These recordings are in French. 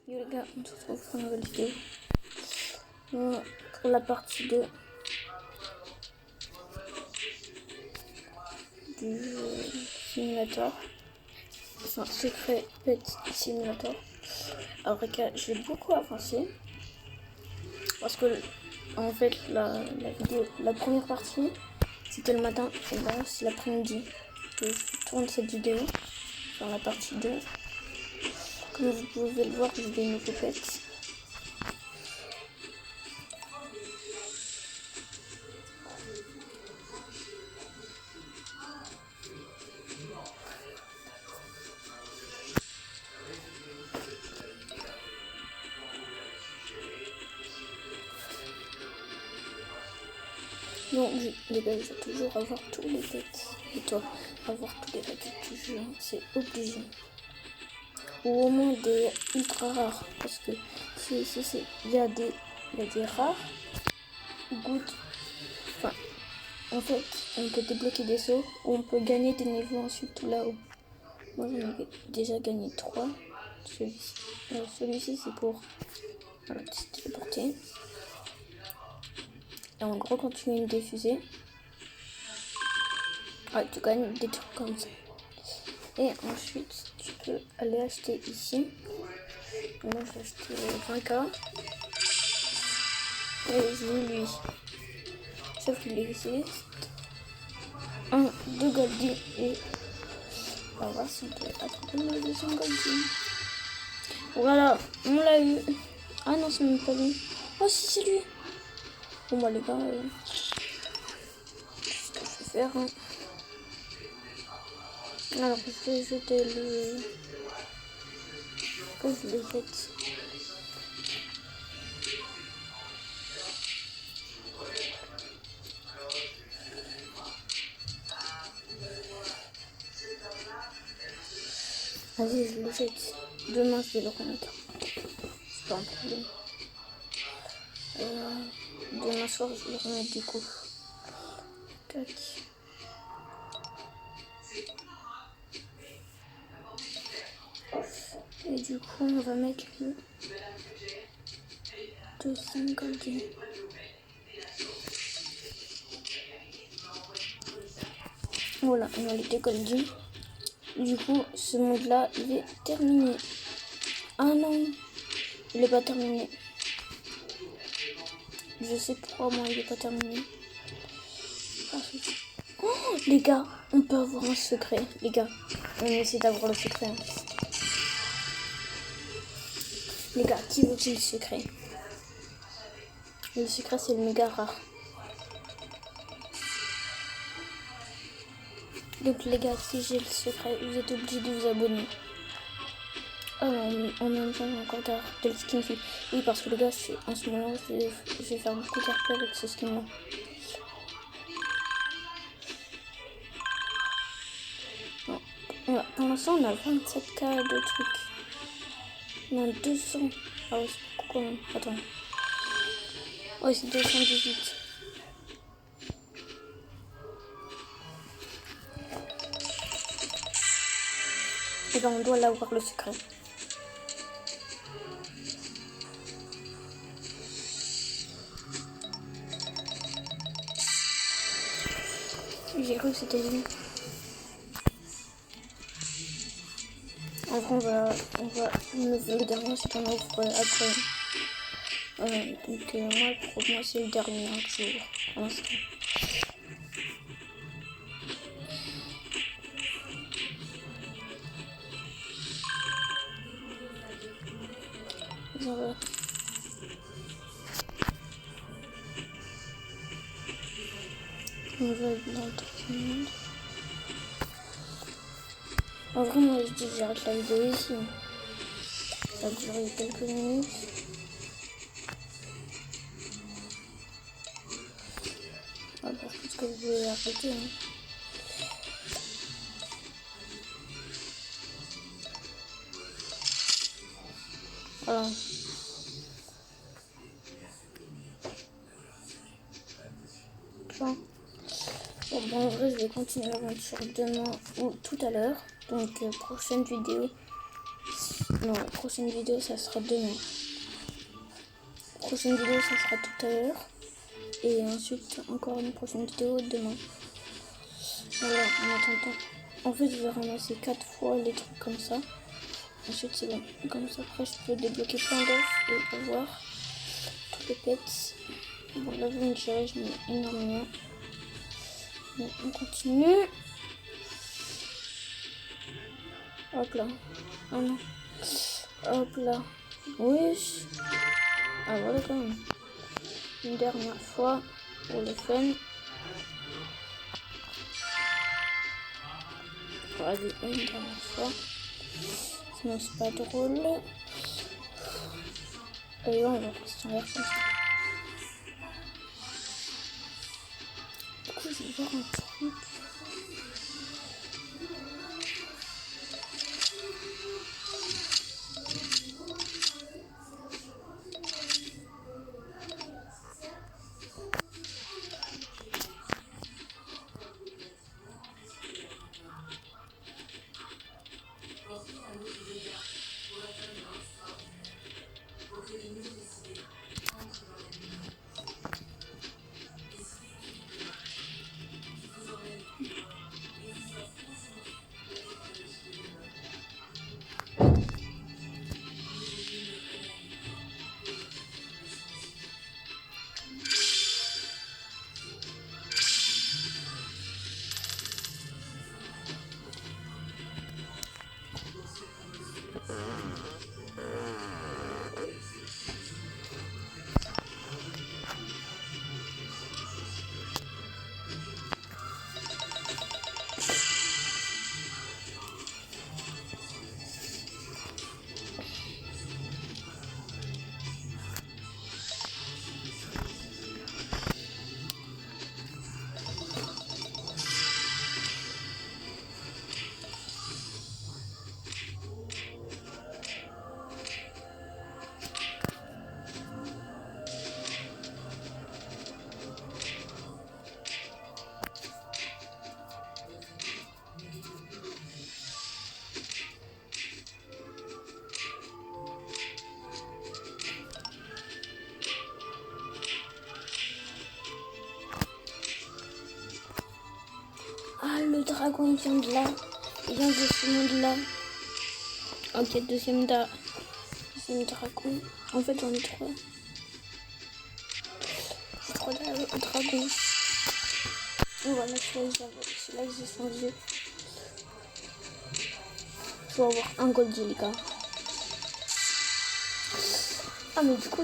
Yo les gars, on se retrouve pour une nouvelle vidéo. Pour la partie 2 du simulator. Enfin, Secret Pet Simulator. Alors les gars, j'ai beaucoup avancé. Parce que en fait la première partie c'était le matin et là c'est l'après-midi que je tourne cette vidéo dans la partie 2. Comme vous pouvez le voir, j'ai des nouveaux pets. Donc les gars, je vais toujours avoir tous les pets. Et toi, avoir tous les pets du jeu, c'est obligé. Ou au moins des ultra rares. Parce que il y a des rares. Good. Enfin, en fait, on peut débloquer des sauts ou on peut gagner des niveaux ensuite tout là-haut. Moi j'en ai déjà gagné 3. Celui-ci c'est pour se téléporter. Et en gros quand tu mets une diffusée, tu gagnes des trucs comme ça. Et ensuite tu peux aller acheter ici. Moi j'ai acheté 20K. Et j'ai lui. Sauf qu'il existe 1, 2 Goldie et on va voir si on peut attraper le deuxième Goldie. Voilà, on l'a eu. Ah non, c'est même pas lui. Oh si, c'est lui. Bon bah les gars, ce que je vais faire. Hein. Alors je vais jeter le... Que je le jette. Vas-y, je le jette. Demain, je vais le remettre. C'est pas un problème. Demain soir, je vais le remettre du coup. Tac. Et du coup, on va mettre le deuxième Goldie. Voilà, on a les Goldie. Du coup, ce mode-là, il est terminé. Ah non, il est pas terminé. Je sais pourquoi moi il est pas terminé. Oh, les gars, on peut avoir un secret. Les gars, on essaie d'avoir le secret. Hein. Les gars, qui veut-il le secret? Le secret, c'est le méga rare. Donc les gars, si j'ai le secret, vous êtes obligés de vous abonner. Ah, en même temps, j'ai encore de le skin. Oui, parce que les gars, en ce moment, je vais faire beaucoup d'RP avec ce skin-là. Pour l'instant, on a 27K de trucs. On a 200. Ah ouais, c'est beaucoup quand même. Attends. Ouais, c'est 218. Et ben, on doit l'avoir le secret. J'ai cru que c'était lui. En vrai, le dernier, c'est qu'on ouvre après. Donc, moi, pour moi, c'est le dernier jour. Pour l'instant. On va dans le truc du monde. En vrai, moi, je dis que j'arrête la vidéo ici. Ça a duré quelques minutes. Ah, par contre, que je vais arrêter. Hein. Voilà. Bon, en vrai, je vais continuer l'aventure demain ou tout à l'heure. Donc, prochaine vidéo. Non, la prochaine vidéo, ça sera demain. La prochaine vidéo, ça sera tout à l'heure. Et ensuite, encore une prochaine vidéo demain. Voilà, en attendant. En fait, je vais ramasser 4 fois les trucs comme ça. Ensuite, c'est bon. Comme ça, après, je peux débloquer plein d'offres et avoir tous les pets. Bon, là, vous me direz, je mets énormément. Bon, on continue. Hop là. Ah non. Hop là. Oui. Ah voilà quand même. Une dernière fois pour le fun. Vas-y, une dernière fois. Sinon c'est pas drôle. Et là on va rester en l'air comme ça. Du coup je vais voir un truc. Ah, le dragon il vient de là. Il vient de ce monde-là. Ok, deuxième dragon. En fait, j'en ai 3. J'ai 3 dragons. Et voilà, celui-là que j'ai changé. Je vais avoir un Goldie, les gars. Ah, mais du coup,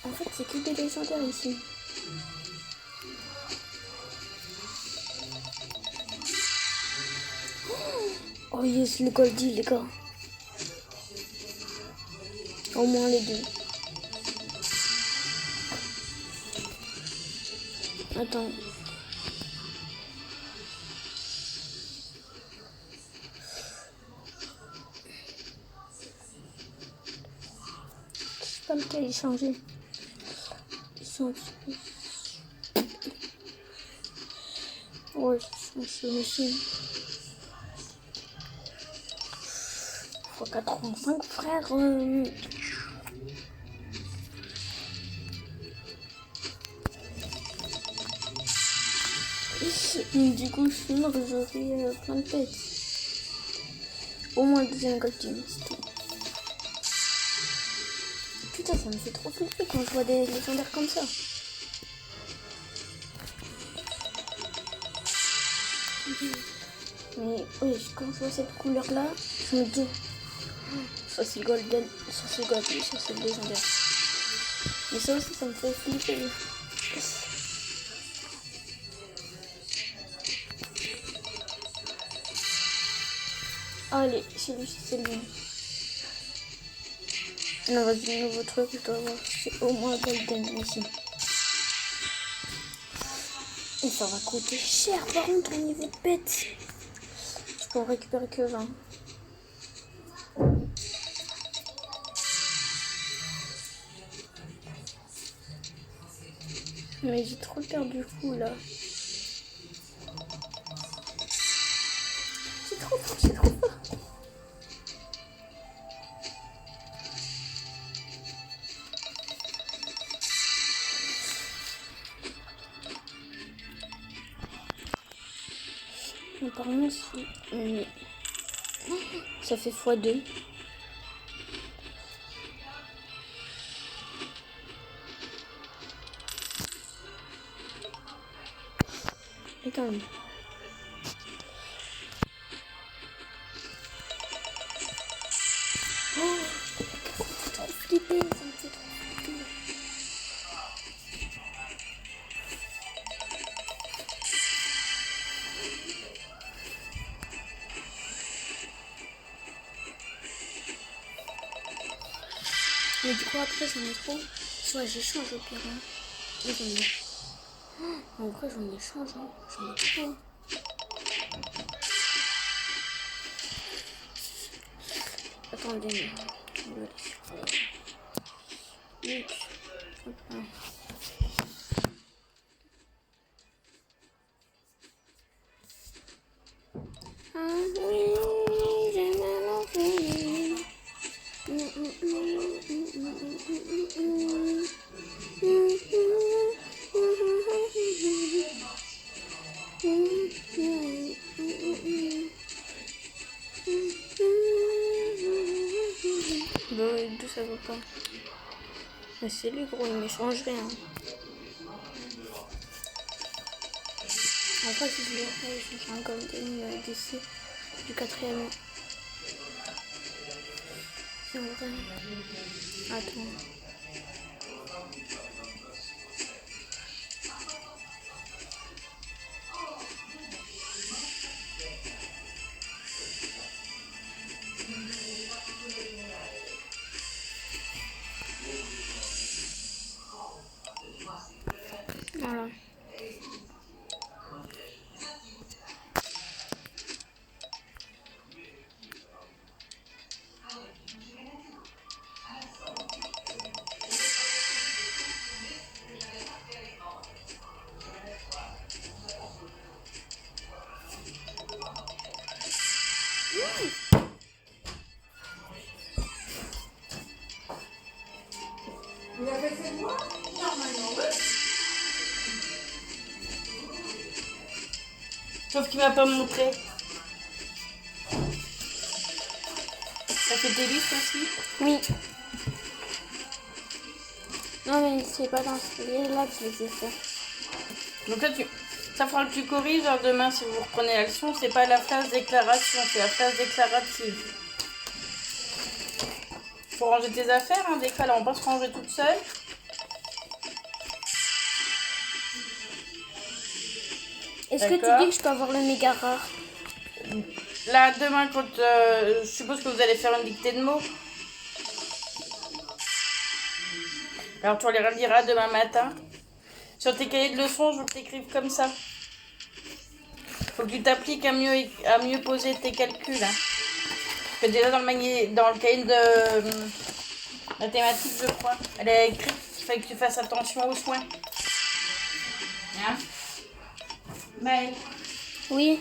en fait, c'est que des légendaires ici. Oh yes, le Goldie, les gars. Au moins les 2. Attends. Je sais pas lequel il changeait. Ils sont un petit peu... Ouais, je change le machine. x85, frère. Du coup, je suis mort, j'aurai plein de pets. Au moins le deuxième Gold Team, c'est tout. Putain, ça me fait trop flipper quand je vois des légendaires comme ça. Mais oui, quand je vois cette couleur-là, je me dis, soit c'est golden, soit c'est gold, soit c'est légendaire. Mais ça aussi, ça me fait flipper. Allez, c'est lui. Non, vas-y, nouveau truc, je dois voir si c'est au moins golden ici. Et ça va coûter cher par contre au niveau de pets. Je peux en récupérer que 20. Mais j'ai trop peur du coup là. J'ai trop peur. apparemment, ça fait x2. Et quand même. Oh, trop flippé, ça me fait trop flipper. Mais du coup après j'en ai trop. Soit j'échange au pire. Et j'en ai. En vrai j'en échange, j'en ai trop. Attendez, je vais aller sur hop là. Ah oui, j'ai mal au cœur. Bon, d'où ça va pas? Mais c'est lui gros, il m'échange rien. Après si je le refais, je change un golden d'ici du 4ème. C'est vrai. Attends. Voilà. Il a fait ses doigts? Normalement, oui. Sauf qu'il m'a pas montré. Ça fait des listes aussi? Oui. Non mais c'est pas dans ce là que je les ai fait. Donc là, ça fera que tu corriges. Alors demain, si vous reprenez l'action, c'est pas la phrase déclaration, c'est la phrase déclarative. Faut ranger tes affaires, hein, des fois, là, on peut se ranger toute seule. Est-ce que tu dis que je peux avoir le méga rare? Là, demain, quand je suppose que vous allez faire une dictée de mots. Alors, tu les reliras demain matin. Sur tes cahiers de leçons, je veux que tu écrives comme ça. Faut que tu t'appliques à mieux poser tes calculs. Hein. Parce que déjà, dans le cahier de mathématiques, je crois, elle a écrit qu'il fallait que tu fasses attention aux soins. Hein? Maëlle. Oui.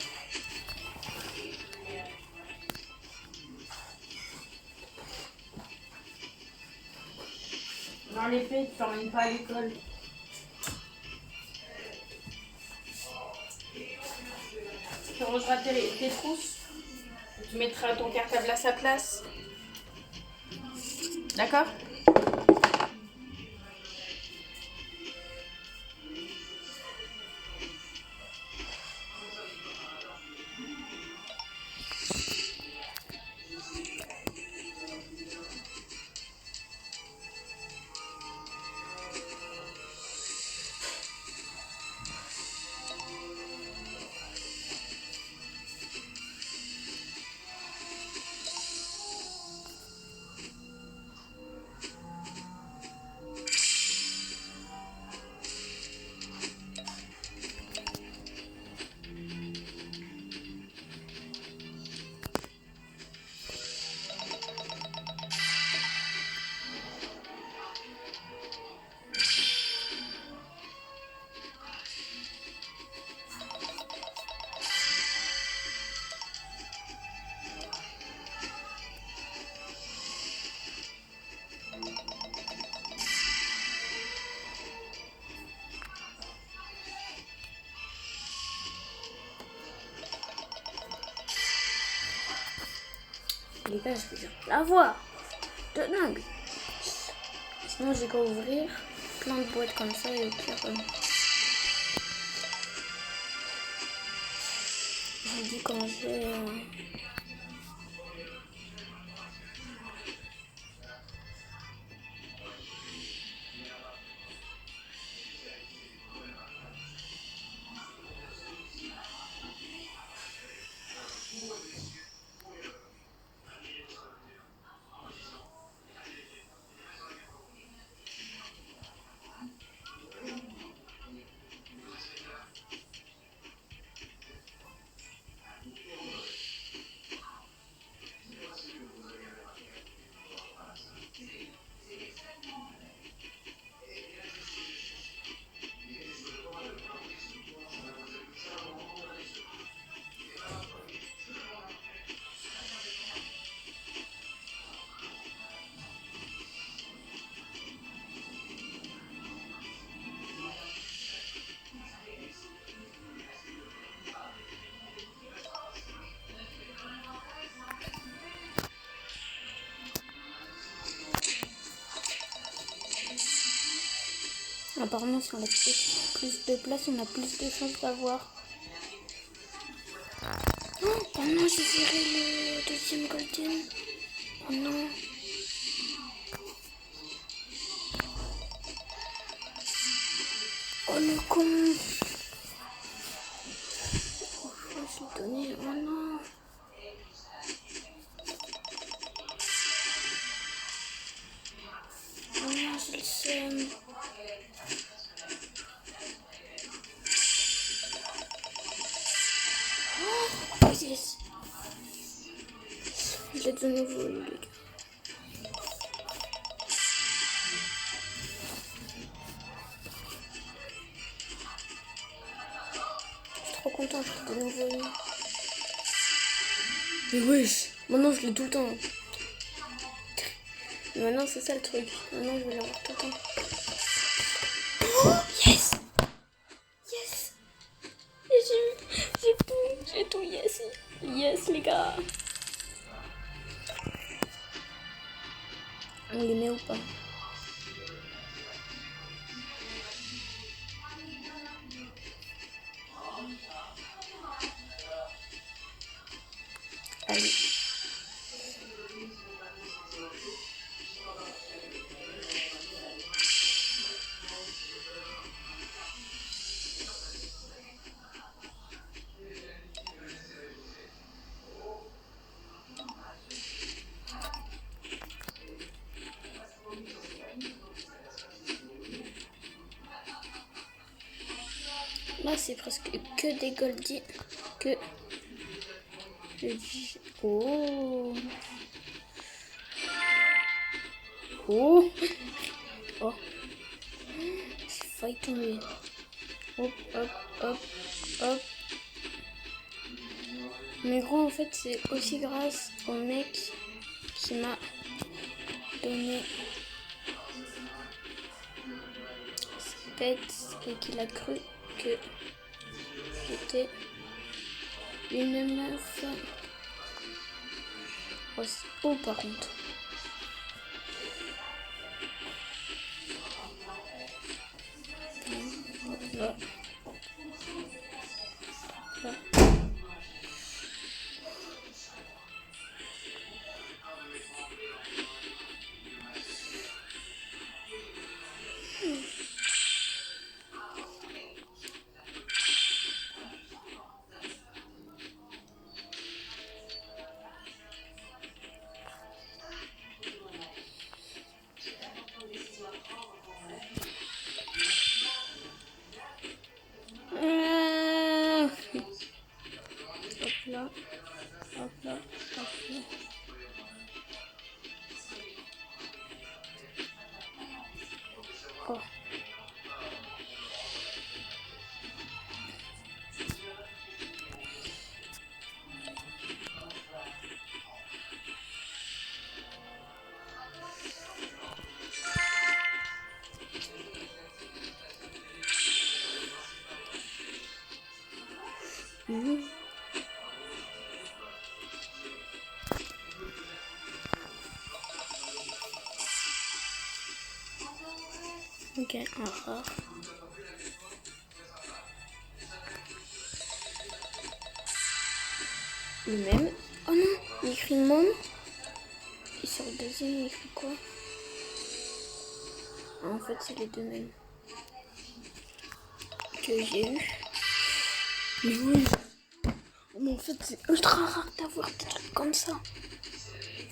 Dans l'épée, tu t'emmènes pas à l'école. Tu rangeras tes trousses. Tu mettras ton cartable à sa place. D'accord? Les gars, je veux dire, la voix de dingue. Sinon, j'ai qu'à ouvrir plein de boîtes comme ça et au pire, je vous dis comment je vais. Apparemment, si on a plus de place, on a plus de chances d'avoir. Oh non, j'ai viré le deuxième golden. Oh non. Oh le con. Oh, je l'ai donné. Oh non. Oh non, j'ai le seum. Oh yes. Je l'ai de nouveau eu, les gars. Je suis trop content, je l'ai de nouveau eu. Mais wesh, maintenant je l'ai tout le temps. Et maintenant c'est ça le truc. Maintenant je vais l'avoir tout le temps. Oh, yes. Yes. Et j'ai tout, yes. Yes les gars. On les met ou pas? Allez. Là c'est presque que des goldies. Que... Oh. Oh. Oh. J'ai failli tomber. Hop, hop, hop, hop. Mais gros, en fait, c'est aussi grâce au mec qui m'a donné cette bête et qu'il a cru que j'étais une meuf. Oh, c'est beau par contre. Là. Là. Hop là, hop là, hop là. Oh. Ok, un rare. Le même. Oh non, il écrit monde. Et sur le deuxième, il écrit quoi? Ah, en fait, c'est les deux mêmes que j'ai eu. Mais oui. Mais en fait, c'est ultra rare d'avoir des trucs comme ça.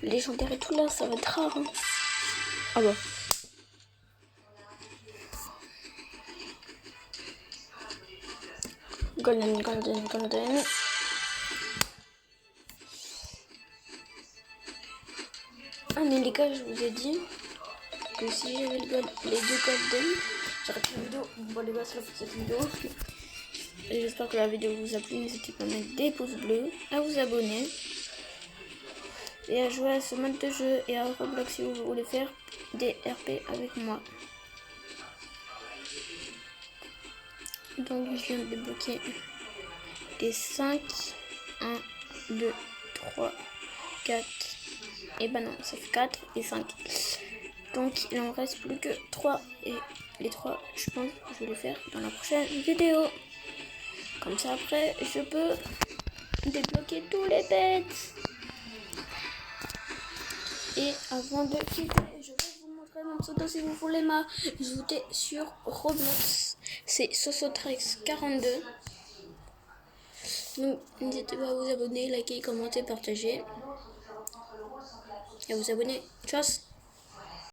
Légendaire et tout là, ça va être rare. Hein. Ah bah. Golden, golden, golden. Ah mais les gars, je vous ai dit que si j'avais les deux golden, j'arrête la vidéo. Bon les gars, c'est la fin de cette vidéo. Et j'espère que la vidéo vous a plu. N'hésitez pas à mettre des pouces bleus, à vous abonner et à jouer à ce mode de jeu et à Roblox si vous voulez faire des RP avec moi. Donc je viens de débloquer des 5, 1, 2, 3, 4, et bah non, ça fait 4 et 5. Donc il en reste plus que 3 et les 3, je pense que je vais les faire dans la prochaine vidéo. Comme ça après, je peux débloquer tous les pets. Et avant de quitter, je vais vous montrer mon pseudo si vous voulez m'ajouter sur Roblox. C'est Sosotrex42. Donc n'hésitez pas à vous abonner, liker, commenter, partager. Et à vous abonner. Tchuss!